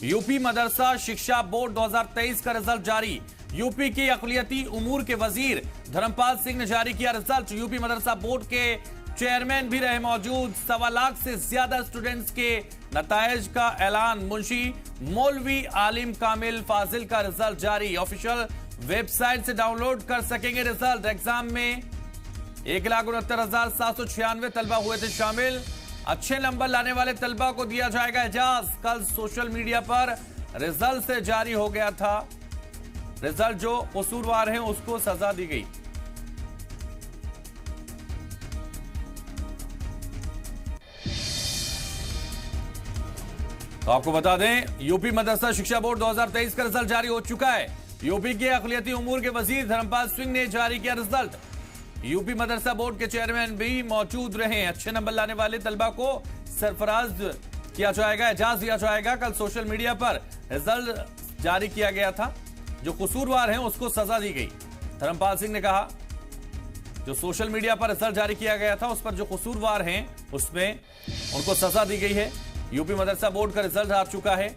UP मदरसा शिक्षा board 2023 का result जारी। यूपी के अक़लियती उमूर के वजीर धर्मपाल सिंह ने जारी किया रिजल्ट। यूपी मदरसा बोर्ड के चेयरमैन भी रहे मौजूद। 1.25 लाख से ज्यादा स्टूडेंट्स के नताइज का ऐलान। मुंशी मौलवी आलिम कामिल फाजिल का रिजल्ट जारी। ऑफिशियल वेबसाइट से डाउनलोड कर सकेंगे रिजल्ट। एग्जाम में 1,69,796 तलबा हुए थे शामिल। अच्छे नंबर लाने वाले तलबा को दिया जाएगा एजाज। कल सोशल मीडिया पर रिजल्ट से जारी हो गया था रिजल्ट। जो कसूरवार हैं उसको सजा दी गई। तो आपको बता दें, यूपी मदरसा शिक्षा बोर्ड 2023 का रिजल्ट जारी हो चुका है। यूपी के अक़लियती उमूर के वजीर धर्मपाल सिंह ने जारी किया रिजल्ट। यूपी मदरसा बोर्ड के चेयरमैन भी मौजूद रहे। अच्छे नंबर लाने वाले तलबा को सरफराज किया जाएगा, एजाज दिया जाएगा। कल सोशल मीडिया पर रिजल्ट जारी किया गया था। जो कसूरवार हैं उसको सजा दी गई। धर्मपाल सिंह ने कहा जो सोशल मीडिया पर रिजल्ट जारी किया गया था उस पर जो कसूरवार हैं उसमें उनको सजा दी गई है। यूपी मदरसा बोर्ड का रिजल्ट आ चुका है।